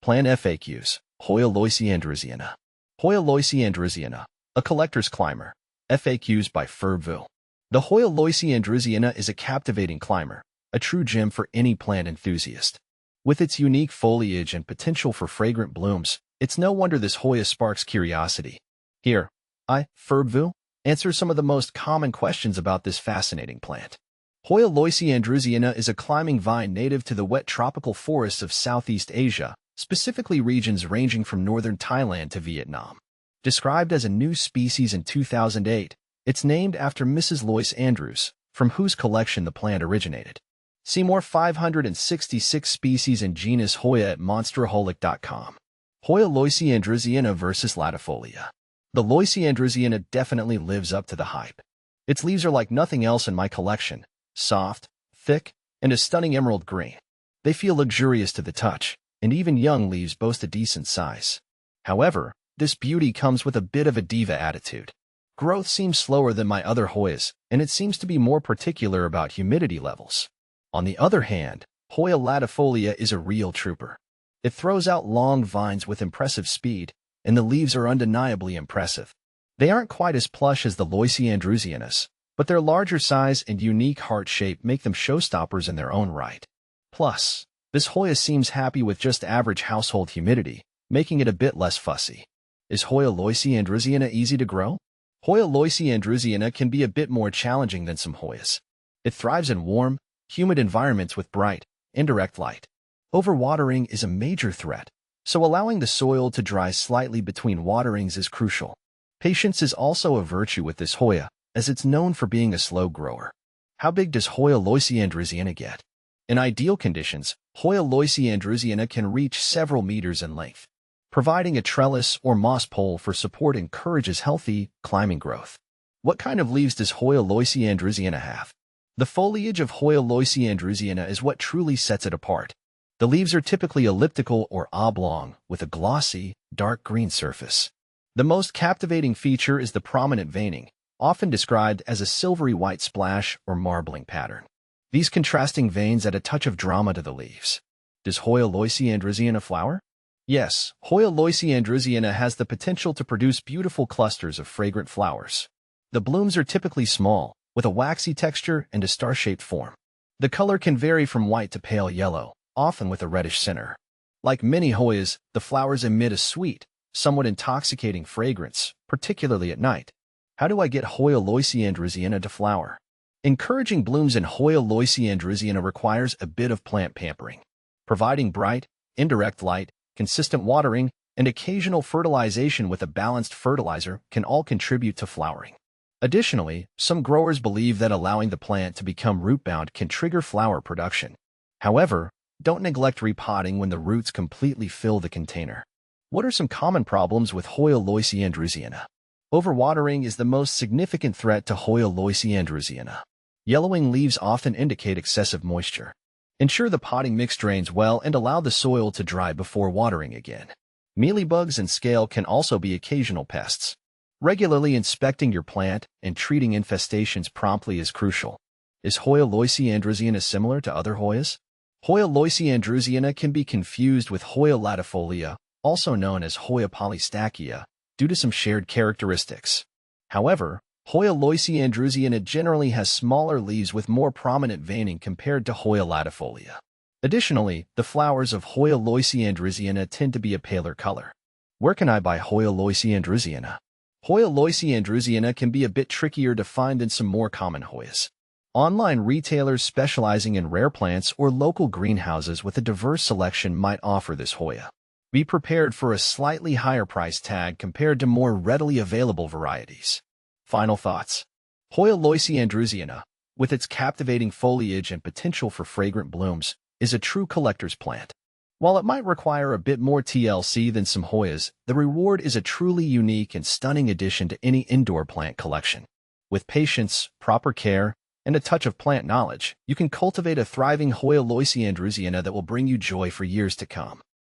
Plant FAQs, Hoya Loyceandrewsiana. Hoya Loyceandrewsiana, a collector's climber. FAQs by Ferbvu. The Hoya Loyceandrewsiana is a captivating climber, a true gem for any plant enthusiast. With its unique foliage and potential for fragrant blooms, it's no wonder this Hoya sparks curiosity. Here, Ferbvu, answer some of the most common questions about this fascinating plant. Hoya Loyceandrewsiana is a climbing vine native to the wet tropical forests of Southeast Asia, specifically regions ranging from northern Thailand to Vietnam. Described as a new species in 2008, it's named after Mrs. Loyce Andrews, from whose collection the plant originated. See more 566 species in genus Hoya at monsteraholic.com. Hoya Loyceandrewsiana versus Latifolia. The Loyceandrewsiana definitely lives up to the hype. Its leaves are like nothing else in my collection, soft, thick, and a stunning emerald green. They feel luxurious to the touch, and even young leaves boast a decent size. However, this beauty comes with a bit of a diva attitude. Growth seems slower than my other Hoyas, and it seems to be more particular about humidity levels. On the other hand, Hoya latifolia is a real trooper. It throws out long vines with impressive speed, and the leaves are undeniably impressive. They aren't quite as plush as the Loyceandrewsianas, but their larger size and unique heart shape make them showstoppers in their own right. Plus, this Hoya seems happy with just average household humidity, making it a bit less fussy. Is Hoya Loyceandrewsiana easy to grow? Hoya Loyceandrewsiana can be a bit more challenging than some Hoyas. It thrives in warm, humid environments with bright, indirect light. Overwatering is a major threat, so allowing the soil to dry slightly between waterings is crucial. Patience is also a virtue with this Hoya, as it's known for being a slow grower. How big does Hoya Loyceandrewsiana get? In ideal conditions, Hoya Loyceandrewsiana can reach several meters in length. Providing a trellis or moss pole for support encourages healthy, climbing growth. What kind of leaves does Hoya Loyceandrewsiana have? The foliage of Hoya Loyceandrewsiana is what truly sets it apart. The leaves are typically elliptical or oblong, with a glossy, dark green surface. The most captivating feature is the prominent veining, often described as a silvery white splash or marbling pattern. These contrasting veins add a touch of drama to the leaves. Does Hoya Loyceandrewsiana flower? Yes, Hoya Loyceandrewsiana has the potential to produce beautiful clusters of fragrant flowers. The blooms are typically small, with a waxy texture and a star-shaped form. The color can vary from white to pale yellow, often with a reddish center. Like many Hoyas, the flowers emit a sweet, somewhat intoxicating fragrance, particularly at night. How do I get Hoya Loyceandrewsiana to flower? Encouraging blooms in Hoya Loyceandrewsiana requires a bit of plant pampering. Providing bright, indirect light, consistent watering, and occasional fertilization with a balanced fertilizer can all contribute to flowering. Additionally, some growers believe that allowing the plant to become root-bound can trigger flower production. However, don't neglect repotting when the roots completely fill the container. What are some common problems with Hoya Loyceandrewsiana? Overwatering is the most significant threat to Hoya Loyceandrewsiana. Yellowing leaves often indicate excessive moisture. Ensure the potting mix drains well and allow the soil to dry before watering again. Mealybugs and scale can also be occasional pests. Regularly inspecting your plant and treating infestations promptly is crucial. Is Hoya Loyceandrewsiana similar to other Hoyas? Hoya Loyceandrewsiana can be confused with Hoya latifolia, also known as Hoya polystachya, due to some shared characteristics. However, Hoya Loyceandrewsiana generally has smaller leaves with more prominent veining compared to Hoya latifolia. Additionally, the flowers of Hoya Loyceandrewsiana tend to be a paler color. Where can I buy Hoya Loyceandrewsiana? Hoya Loyceandrewsiana can be a bit trickier to find than some more common Hoyas. Online retailers specializing in rare plants or local greenhouses with a diverse selection might offer this Hoya. Be prepared for a slightly higher price tag compared to more readily available varieties. Final thoughts. Hoya Loyceandrewsiana, with its captivating foliage and potential for fragrant blooms, is a true collector's plant. While it might require a bit more TLC than some Hoyas, the reward is a truly unique and stunning addition to any indoor plant collection. With patience, proper care, and a touch of plant knowledge, you can cultivate a thriving Hoya Loyceandrewsiana that will bring you joy for years to come.